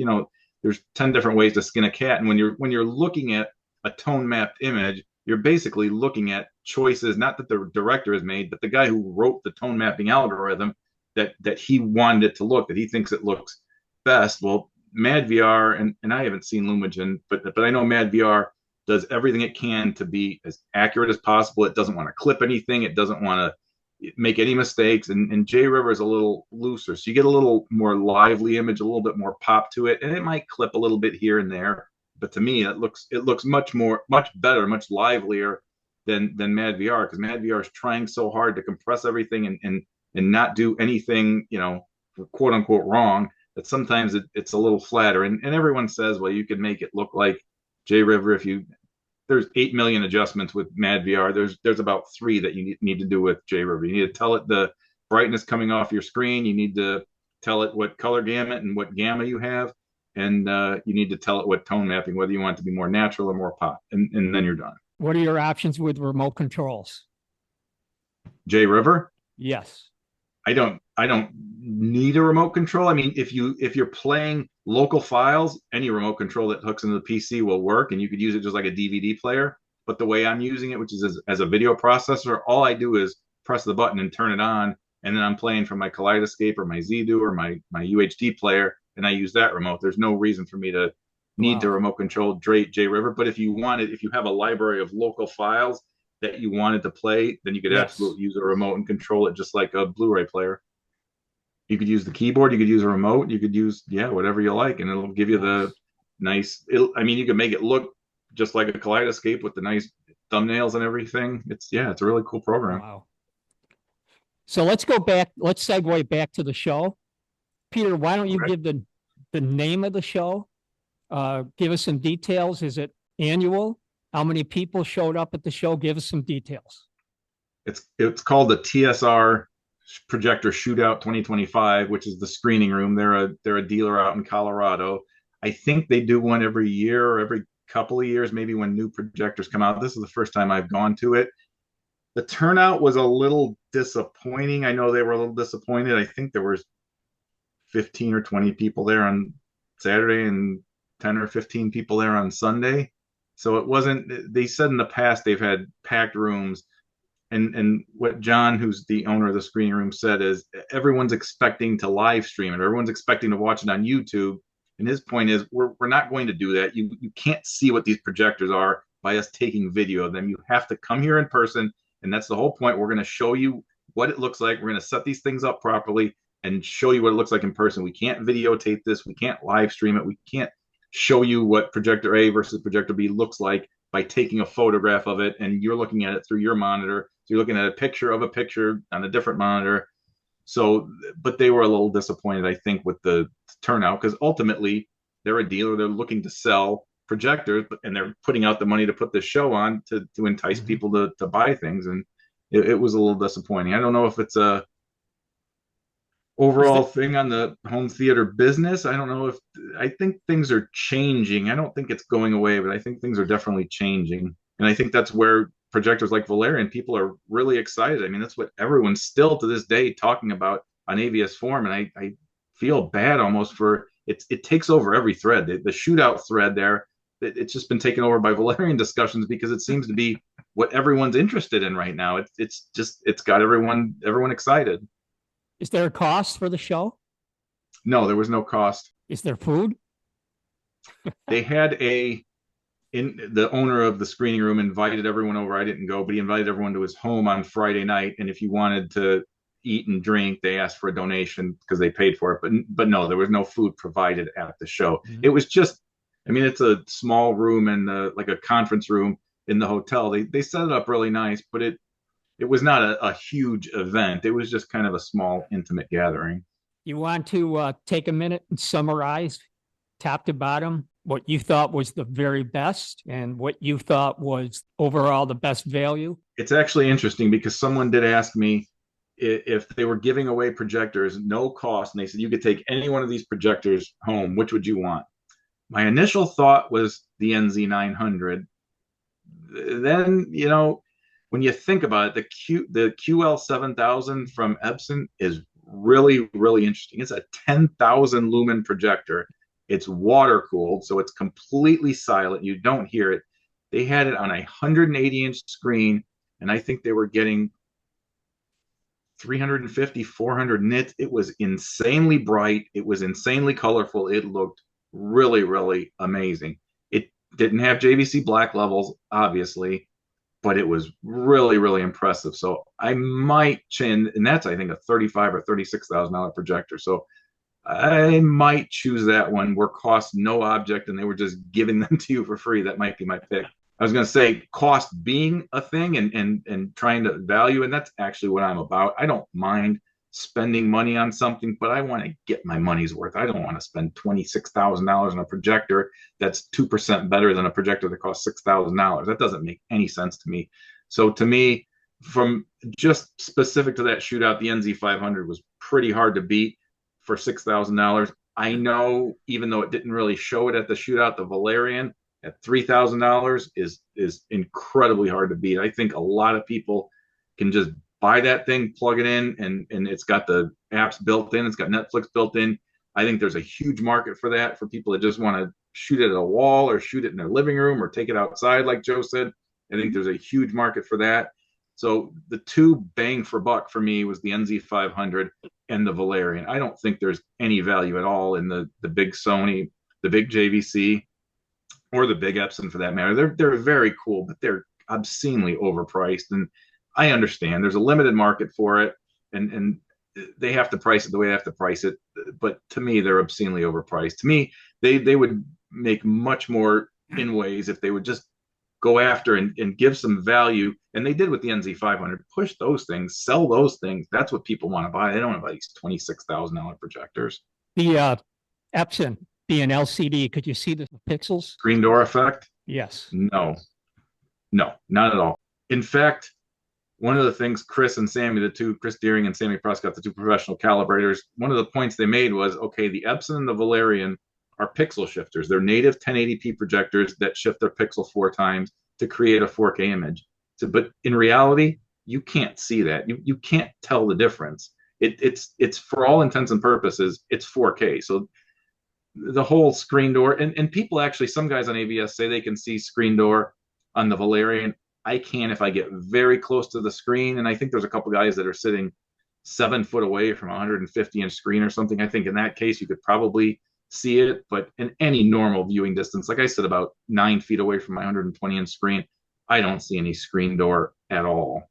there's 10 different ways to skin a cat, and when you're looking at a tone mapped image, you're basically looking at choices not that the director has made, but the guy who wrote the tone mapping algorithm that he wanted it to look, that he thinks it looks best. Well, MadVR, and I haven't seen Lumagen, but I know MadVR does everything it can to be as accurate as possible. It doesn't want to clip anything. It doesn't want to make any mistakes. And JRiver is a little looser, so you get a little more lively image, a little bit more pop to it, and it might clip a little bit here and there. But to me, it looks much better, much livelier than MadVR, because MadVR is trying so hard to compress everything and not do anything, quote unquote wrong, that sometimes it's a little flatter. And everyone says, well, you can make it look like JRiver there's 8 million adjustments with MadVR. There's about 3 that you need to do with JRiver. You need to tell it the brightness coming off your screen. You need to tell it what color gamut and what gamma you have. And you need to tell it what tone mapping, whether you want it to be more natural or more pop. And then you're done. What are your options with remote controls? JRiver? Yes. I don't need a remote control. I mean, if you're playing local files, any remote control that hooks into the PC will work, and you could use it just like a DVD player. But the way I'm using it, which is as a video processor, all I do is press the button and turn it on, and then I'm playing from my Kaleidoscape or my ZDoo or my UHD player, and I use that remote. There's no reason for me to need to remote control JRiver. But if you have a library of local files that you wanted to play, then you could absolutely use a remote and control it just like a Blu-ray player. You could use the keyboard, you could use a remote, you could use whatever you like, and it'll give you the nice. You can make it look just like a Kaleidoscape with the nice thumbnails and everything. It's a really cool program. Wow. So let's go back. Let's segue back to the show. Peter, why don't you give the name of the show Give us some details. Is it annual? How many people showed up at the show? Give us some details. It's called the TSR Projector Shootout 2025, which is the Screening Room. They're a dealer out in Colorado. I think they do one every year or every couple of years, maybe when new projectors come out. This is the first time I've gone to it. The turnout was a little disappointing. I know they were a little disappointed. I think there was 15 or 20 people there on Saturday and 10 or 15 people there on Sunday. So it wasn't, they said in the past they've had packed rooms. And what John, who's the owner of the Screening Room, said is everyone's expecting to live stream it. Everyone's expecting to watch it on YouTube. And his point is we're not going to do that. You can't see what these projectors are by us taking video of them. You have to come here in person. And that's the whole point. We're going to show you what it looks like. We're going to set these things up properly and show you what it looks like in person. We can't videotape this. We can't live stream it. We can't show you what projector A versus projector B looks like by taking a photograph of it and you're looking at it through your monitor. So you're looking at a picture of a picture on a different monitor. So, but they were a little disappointed, I think, with the turnout because ultimately they're a dealer. They're looking to sell projectors and they're putting out the money to put this show on to entice people to buy things. And it was a little disappointing. I don't know if it's a overall thing on the home theater business. I don't know if I think things are changing. I don't think it's going away, but I think things are definitely changing. And I think that's where projectors like Valerian, people are really excited. I mean, that's what everyone's still to this day talking about on AVS Forum. And I feel bad almost for it takes over every thread. The shootout thread there, it's just been taken over by Valerian discussions because it seems to be what everyone's interested in right now. It's got everyone excited. Is there a cost for the show? No, there was no cost. Is there food? They had the owner of the Screening Room invited everyone over. I didn't go, but he invited everyone to his home on Friday night. And if you wanted to eat and drink, they asked for a donation because they paid for it. But no, there was no food provided at the show. Mm-hmm. It was just, I mean, it's a small room and like a conference room in the hotel. They set it up really nice, but it was not a huge event. It was just kind of a small, intimate gathering. You want to take a minute and summarize top to bottom what you thought was the very best and what you thought was overall the best value? It's actually interesting because someone did ask me if they were giving away projectors, no cost, and they said you could take any one of these projectors home, which would you want? My initial thought was the NZ900. Then, you know, when you think about it, the QL7000 from Epson is really, really interesting. It's a 10,000 lumen projector. It's water cooled, so it's completely silent. You don't hear it. They had it on a 180-inch screen, and I think they were getting 350, 400 nits. It was insanely bright. It was insanely colorful. It looked really, really amazing. It didn't have JVC black levels, obviously, but it was really, really impressive. So I might and that's, I think, a $35,000 or $36,000 projector. So I might choose that one where cost no object and they were just giving them to you for free. That might be my pick. I was going to say cost being a thing and trying to value, and that's actually what I'm about. I don't mind spending money on something, but I want to get my money's worth. I don't want to spend $26,000 on a projector that's 2% better than a projector that costs $6,000. That doesn't make any sense to me. So to me, from just specific to that shootout, the NZ500 was pretty hard to beat for $6,000. I know, even though it didn't really show it at the shootout, the Valerian at $3,000 is incredibly hard to beat. I think a lot of people can just buy that thing, plug it in, and it's got the apps built in. It's got Netflix built in. I think there's a huge market for that, for people that just want to shoot it at a wall or shoot it in their living room or take it outside, like Joe said. I think there's a huge market for that. So the two bang for buck for me was the NZ500 and the Valerian. I don't think there's any value at all in the big Sony, the big JVC, or the big Epson for that matter. They're very cool, but they're obscenely overpriced. And I understand there's a limited market for it, and they have to price it the way they have to price it. But to me, they're obscenely overpriced. To me, they would make much more in ways if they would just go after and give some value. And they did with the NZ500, push those things, sell those things. That's what people want to buy. They don't want to buy these $26,000 projectors. The Epson, being LCD, could you see the pixels? Screen door effect? Yes. No, not at all. In fact, one of the things Chris Deering and Sammy Prescott, the two professional calibrators, one of the points they made was, okay, the Epson and the Valerian are pixel shifters. They're native 1080p projectors that shift their pixel 4 times to create a 4K image. So, but in reality, you can't see that. You can't tell the difference. It's for all intents and purposes, it's 4K. So the whole screen door, and people actually, some guys on AVS say they can see screen door on the Valerian. I can if I get very close to the screen, and I think there's a couple guys that are sitting 7 foot away from a 150-inch screen or something. I think in that case you could probably see it, but in any normal viewing distance, like I said, about 9 feet away from my 120-inch screen, I don't see any screen door at all.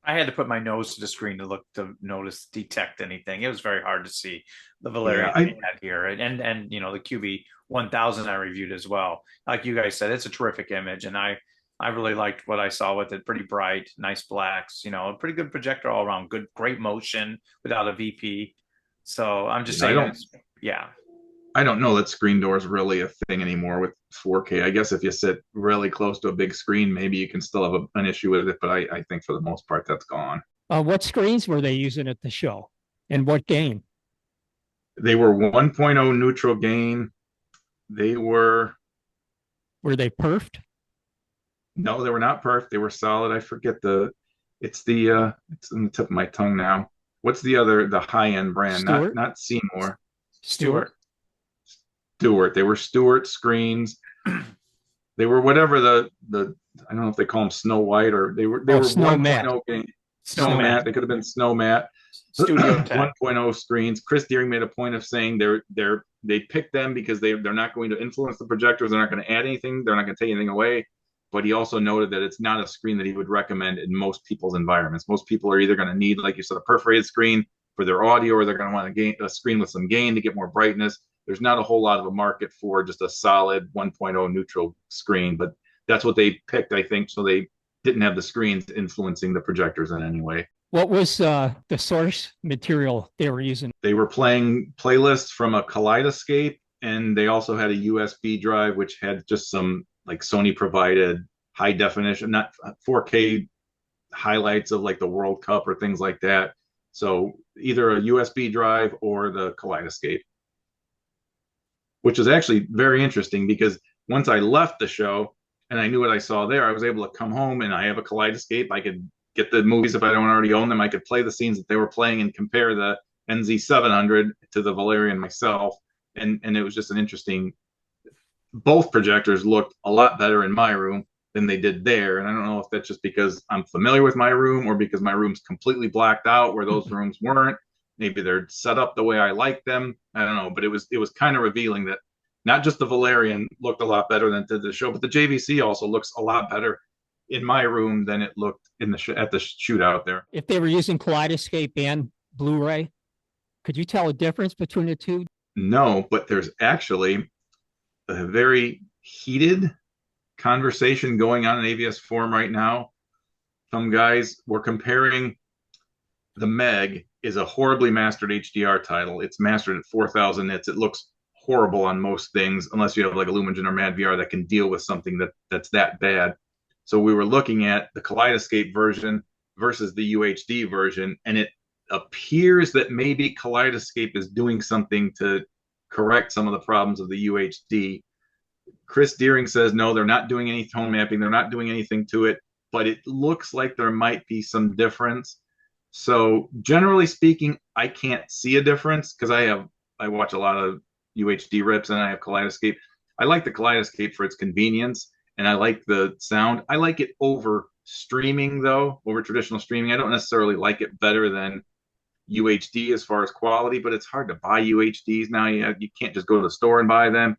I had to put my nose to the screen to detect anything. It was very hard to see the Valerian I had here, and you know, the QV 1000 I reviewed as well. Like you guys said, it's a terrific image, and I really liked what I saw with it. Pretty bright, nice blacks, you know, a pretty good projector all around. Great motion without a VP. So I'm just saying, I don't know that screen door is really a thing anymore with 4K. I guess if you sit really close to a big screen, maybe you can still have an issue with it. But I think for the most part, that's gone. What screens were they using at the show, and what gain? They were 1.0 neutral gain. Were they perfed? No, they were not perfed. They were solid. I forget it's on the tip of my tongue now. What's the high-end brand? Stewart? Not Seymour. Stewart. They were Stewart screens. They were whatever the I don't know if they call them Snow White or they were Snow Matte. Snow Matte. They could have been Snow Matte. Studio 1.0 screens. Chris Deering made a point of saying they picked them because they're not going to influence the projectors. They're not going to add anything. They're not going to take anything away. But he also noted that it's not a screen that he would recommend in most people's environments. Most people are either going to need, like you said, a perforated screen for their audio, or they're going to want a screen with some gain to get more brightness. There's not a whole lot of a market for just a solid 1.0 neutral screen, but that's what they picked, I think, so they didn't have the screens influencing the projectors in any way. What was the source material they were using? They were playing playlists from a Kaleidoscape, and they also had a USB drive, which had just some like Sony provided high definition, not 4K highlights of like the World Cup or things like that. So either a USB drive or the Kaleidoscape, which is actually very interesting because once I left the show and I knew what I saw there, I was able to come home and I have a Kaleidoscape. I could get the movies if I don't already own them. I could play the scenes that they were playing and compare the NZ700 to the Valerian myself. And it was just an interesting, both projectors looked a lot better in my room than they did there. And I don't know if that's just because I'm familiar with my room or because my room's completely blacked out where those rooms weren't. Maybe they're set up the way I like them. I don't know, but it was kind of revealing that not just the Valerian looked a lot better than it did the show, but the JVC also looks a lot better in my room than it looked in at the shootout there. If they were using Kaleidoscape and Blu-ray, could you tell a difference between the two? No, but there's actually a very heated conversation going on in AVS Forum right now. Some guys were comparing the Meg is a horribly mastered HDR title. It's mastered at 4,000 nits. It looks horrible on most things, unless you have like a Lumagen or MadVR that can deal with something that's that bad. So we were looking at the Kaleidoscape version versus the UHD version, and it appears that maybe Kaleidoscape is doing something to correct some of the problems of the UHD. Chris Deering says, no, they're not doing any tone mapping. They're not doing anything to it, but it looks like there might be some difference. So generally speaking, I can't see a difference because I watch a lot of UHD rips and I have Kaleidoscape. I like the Kaleidoscape for its convenience and I like the sound. I like it over streaming though, over traditional streaming. I don't necessarily like it better than UHD as far as quality, but it's hard to buy UHDs now. You can't just go to the store and buy them.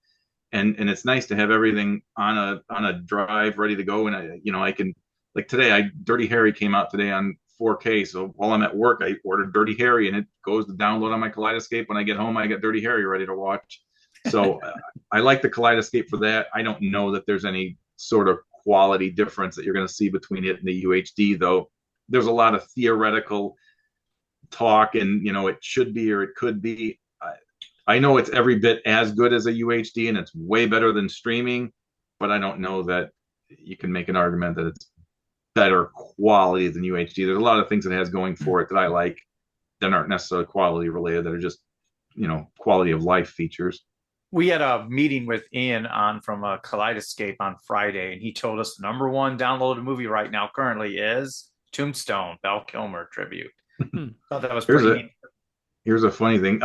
And it's nice to have everything on a drive ready to go. And I can, like today, Dirty Harry came out today on 4K. So while I'm at work, I ordered Dirty Harry and it goes to download on my Kaleidoscape. When I get home, I get Dirty Harry ready to watch. So I like the Kaleidoscape for that. I don't know that there's any sort of quality difference that you're going to see between it and the UHD, though. There's a lot of theoretical talk and, it should be or it could be. I know it's every bit as good as a UHD and it's way better than streaming, but I don't know that you can make an argument that it's better quality than UHD. There's a lot of things it has going for it that I like that aren't necessarily quality related, that are just, quality of life features. We had a meeting with Ian on from Kaleidoscape on Friday, and he told us the number one downloaded movie right now currently is Tombstone, Val Kilmer tribute. Thought that was pretty neat. Here's a funny thing.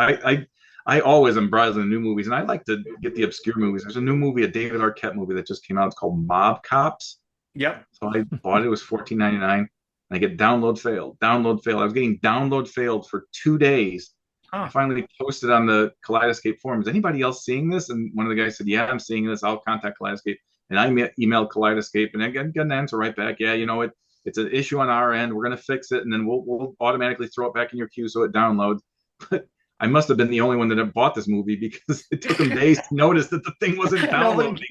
I always am browsing new movies, and I like to get the obscure movies. There's a new movie, a David Arquette movie that just came out. It's called Mob Cops. Yep. So I bought it. It was $14.99. And I get download failed. Download failed. I was getting download failed for 2 days. I finally posted on the Kaleidoscape forum, is anybody else seeing this? And one of the guys said, yeah, I'm seeing this. I'll contact Kaleidoscape. And I emailed Kaleidoscape, and I got an answer right back. Yeah, it's an issue on our end. We're going to fix it, and then we'll automatically throw it back in your queue so it downloads. But I must have been the only one that had bought this movie, because it took them days to notice that the thing wasn't downloading.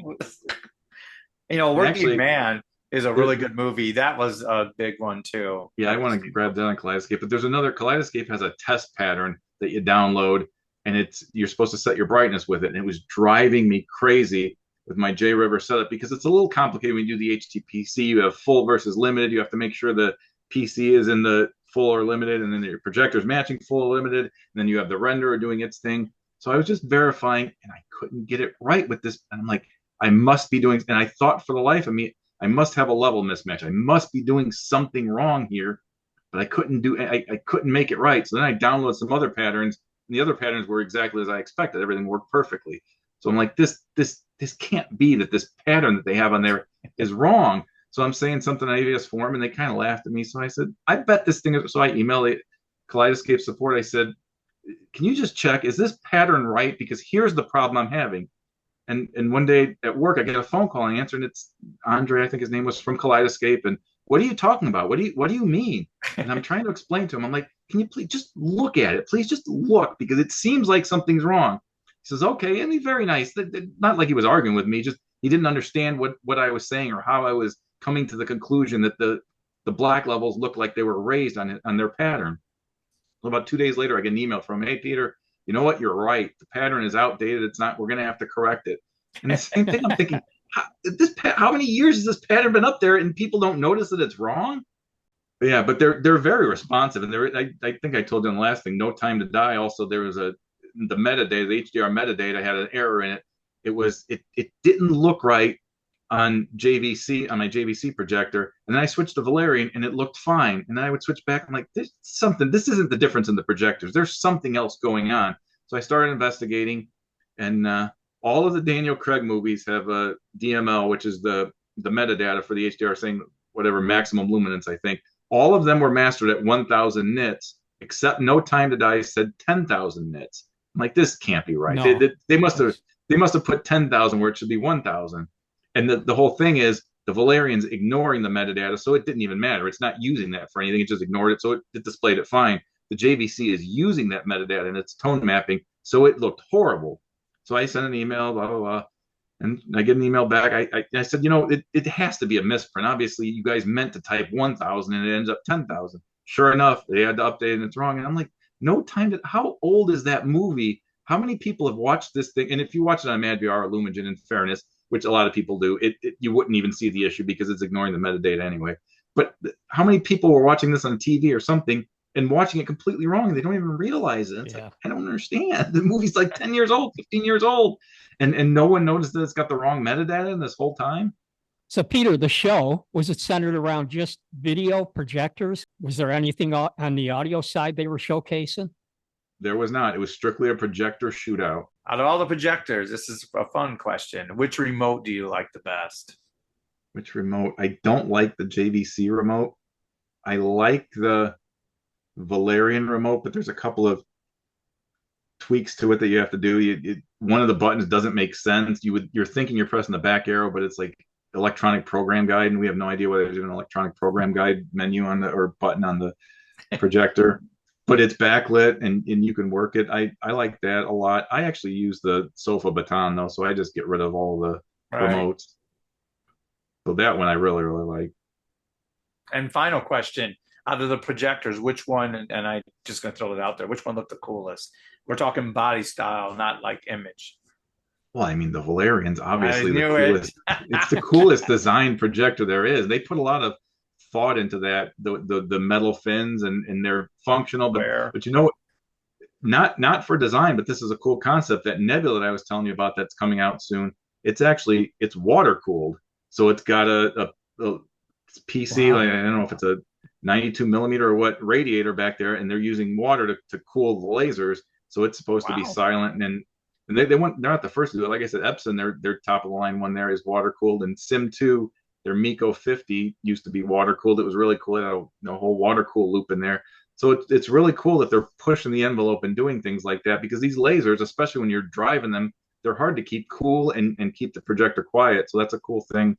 Working Man is a really good movie. That was a big one too. Yeah, I want to grab that on Kaleidoscape. But there's another, Kaleidoscape has a test pattern that you download, and you're supposed to set your brightness with it. And it was driving me crazy with my JRiver setup, because it's a little complicated when you do the HTPC. You have full versus limited. You have to make sure the PC is in the full or limited, and then your projector's matching full or limited, and then you have the renderer doing its thing. So I was just verifying, and I couldn't get it right with this. And I'm like, I must be doing, and I thought for the life of me, I must have a level mismatch. I must be doing something wrong here, but I couldn't make it right. So then I downloaded some other patterns, and the other patterns were exactly as I expected. Everything worked perfectly. So I'm like, this can't be that this pattern that they have on there is wrong. So I'm saying something on AVS Forum, and they kind of laughed at me. So I said, I bet this thing is. So I emailed Kaleidoscape support. I said, can you just check, is this pattern right? Because here's the problem I'm having. And one day at work, I get a phone call, and I answer, and it's Andre, I think his name was, from Kaleidoscape. And what are you talking about? What do you mean? And I'm trying to explain to him. I'm like, can you please just look at it? Please just look, because it seems like something's wrong. He says, okay. And he's very nice. Not like he was arguing with me, just he didn't understand what I was saying, or how I was coming to the conclusion that the black levels looked like they were raised on their pattern. Well, about 2 days later, I get an email from him, hey, Peter, you know what? You're right. The pattern is outdated. It's not, we're going to have to correct it. And the same thing, I'm thinking, how many years has this pattern been up there and people don't notice that it's wrong? But yeah, but they're very responsive. And I think I told you in the last thing, No Time to Die. Also, there was the metadata, the HDR metadata had an error in it. It didn't look right on JVC, on my JVC projector. And then I switched to Valerian, and it looked fine. And then I would switch back. I'm like, this isn't the difference in the projectors. There's something else going on. So I started investigating, and all of the Daniel Craig movies have a DML, which is the metadata for the HDR, saying whatever maximum luminance, I think. All of them were mastered at 1,000 nits, except No Time to Die said 10,000 nits. I'm like, this can't be right. No. They must have put 10,000 where it should be 1,000. And the whole thing is the Valerian's ignoring the metadata, so it didn't even matter. It's not using that for anything. It just ignored it, so it displayed it fine. The JVC is using that metadata in its tone mapping, so it looked horrible. So I sent an email, blah, blah, blah, and I get an email back. I said, it has to be a misprint. Obviously, you guys meant to type 1,000, and it ends up 10,000. Sure enough, they had to update it, and it's wrong. And I'm like, how old is that movie? How many people have watched this thing? And if you watch it on MadVR or Lumigen, in fairness, which a lot of people do, you wouldn't even see the issue because it's ignoring the metadata anyway. But how many people were watching this on TV or something and watching it completely wrong, and they don't even realize it? It's like, I don't understand. The movie's like 10 years old, 15 years old, and no one noticed that it's got the wrong metadata in this whole time. So, Peter, the show, was it centered around just video projectors? Was there anything on the audio side they were showcasing? There was not. It was strictly a projector shootout. Out of all the projectors, this is a fun question. Which remote do you like the best? Which remote? I don't like the JVC remote. I like the Valerian remote, but there's a couple of tweaks to it that you have to do. One of the buttons doesn't make sense. You're thinking you're pressing the back arrow, but it's like electronic program guide, and we have no idea whether there's an electronic program guide menu or button on the projector. But it's backlit, and you can work it. I like that a lot. I actually use the sofa baton, though, so I just get rid of all the remotes. So that one I really, really like. And final question, out of the projectors, which one, and I'm just going to throw it out there, which one looked the coolest? We're talking body style, not like image. Well, I mean, the Valerian's I obviously the knew it. coolest. It's the coolest design projector there is. They put a lot of thought into that, the metal fins, and they're functional. But Where? but you know, not for design, but this is a cool concept. That Nebula that I was telling you about that's coming out soon. It's water cooled, so it's got a PC. Wow. Like, I don't know if it's a 92 millimeter or what radiator back there, and they're using water to cool the lasers. So it's supposed to be Wow. silent, and they're not the first to do it. Like I said, Epson, their top of the line one there is water cooled, and Sim 2, their Miko 50 used to be water cooled. It was really cool. It had a whole water cool loop in there. So it's really cool that they're pushing the envelope and doing things like that, because these lasers, especially when you're driving them, they're hard to keep cool and keep the projector quiet. So that's a cool thing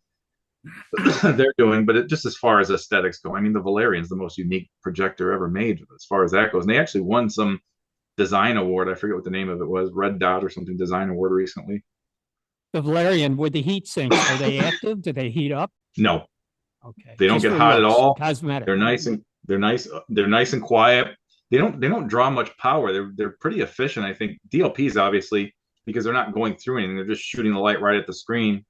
they're doing. But just as far as aesthetics go, I mean, the Valerian's the most unique projector ever made as far as that goes. And they actually won some design award. I forget what the name of it was, Red Dot or something design award recently. The Valerian with the heat sinks, are they active? Do they heat up? No, Okay. they don't Just get for hot at looks, all. cosmetic. They're nice and quiet. They don't draw much power. They're pretty efficient. I think DLPs obviously, because they're not going through anything. They're just shooting the light right at the screen.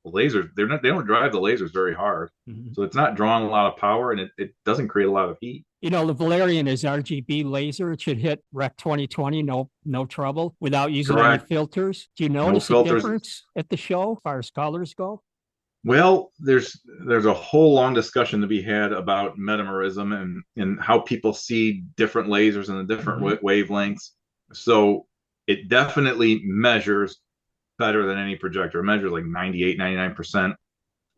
The lasers, they don't drive the lasers very hard. Mhm. So it's not drawing a lot of power, and it doesn't create a lot of heat. You know, the Valerian is RGB laser. It should hit Rec 2020, no trouble, without using any Correct. filters. Do you No notice a filters. difference at the show as far as colors go? Well, there's a whole long discussion to be had about metamerism and how people see different lasers and the different wavelengths. So it definitely measures better than any projector. It measures like 98, 99%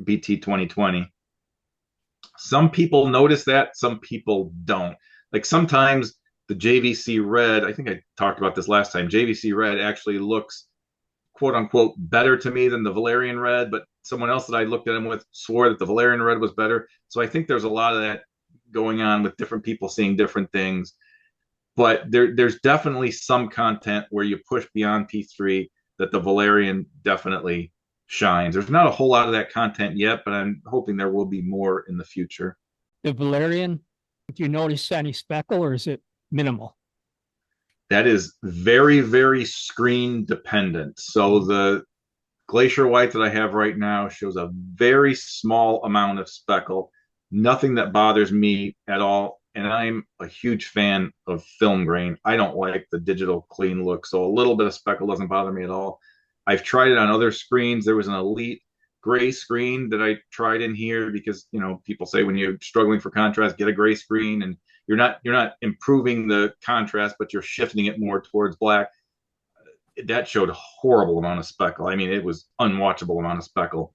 BT 2020. Some people notice that, some people don't. Like sometimes the JVC red, I think I talked about this last time, JVC red actually looks quote unquote better to me than the Valerian red, but someone else that I looked at him with swore that the Valerian red was better. So I think there's a lot of that going on with different people seeing different things. But there's definitely some content where you push beyond P3 that the Valerian definitely shines. There's not a whole lot of that content yet, but I'm hoping there will be more in the future. The Valerian, do you notice any speckle or is it minimal? That is very, very screen dependent. So the Glacier White that I have right now shows a very small amount of speckle, nothing that bothers me at all. And I'm a huge fan of film grain. I don't like the digital clean look, so a little bit of speckle doesn't bother me at all. I've tried it on other screens. There was an Elite gray screen that I tried in here because, people say when you're struggling for contrast, get a gray screen, and you're not improving the contrast, but you're shifting it more towards black. That showed a horrible amount of speckle. I mean, it was unwatchable amount of speckle.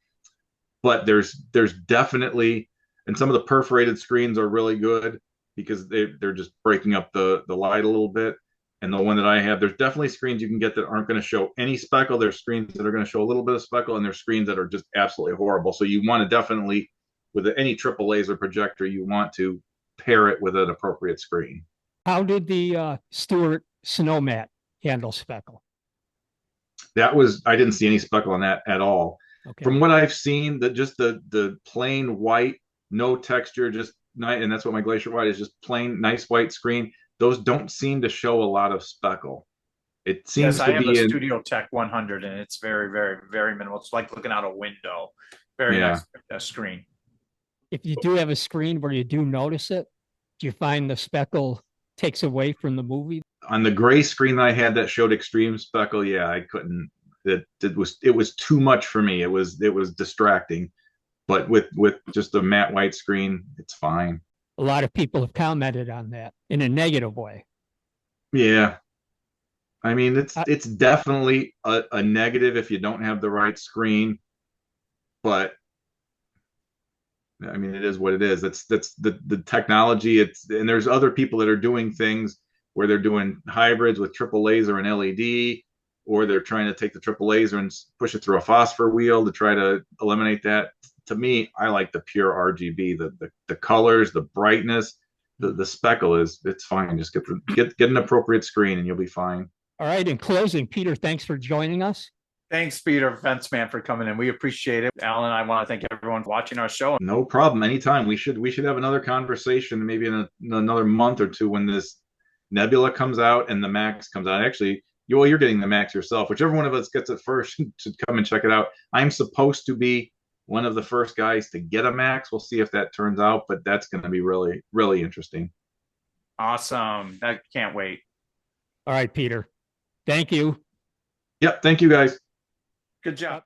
But there's definitely, and some of the perforated screens are really good because they're just breaking up the light a little bit. And the one that I have, there's definitely screens you can get that aren't going to show any speckle. There's screens that are going to show a little bit of speckle, and there's screens that are just absolutely horrible. So you want to definitely, with any triple laser projector, you want to pair it with an appropriate screen. How did the Stewart Snowmat handle speckle? I didn't see any speckle on that at all. Okay. From what I've seen, just the plain white, no texture, just nice, and that's what my Glacier White is, just plain nice white screen. Those don't seem to show a lot of speckle. It seems Yes, to I have be a Studio Tech 100, and it's very, very, very minimal. It's like looking out a window. Very nice screen. If you do have a screen where you do notice it, do you find the speckle takes away from the movie? On the gray screen that I had that showed extreme speckle, yeah, I couldn't. It was too much for me. It was distracting. But with just a matte white screen, it's fine. A lot of people have commented on that in a negative way. Yeah. I mean, it's definitely a negative if you don't have the right screen. But I mean, it is what it is. That's the technology. And there's other people that are doing things where they're doing hybrids with triple laser and LED, or they're trying to take the triple laser and push it through a phosphor wheel to try to eliminate that. To me, I like the pure RGB, the colors, the brightness, the speckle it's fine. Just get an appropriate screen and you'll be fine. All right. In closing, Peter, thanks for joining us. Thanks, Peter Fenceman, for coming in. We appreciate it. Alan, I want to thank everyone for watching our show. No problem. Anytime. We should have another conversation, maybe in another month or two when this Nebula comes out and the Max comes out. Actually, you're getting the Max yourself. Whichever one of us gets it first should come and check it out. I'm supposed to be one of the first guys to get a Max. We'll see if that turns out, but that's going to be really, really interesting. Awesome. I can't wait. All right, Peter. Thank you. Yep. Thank you, guys. Good job.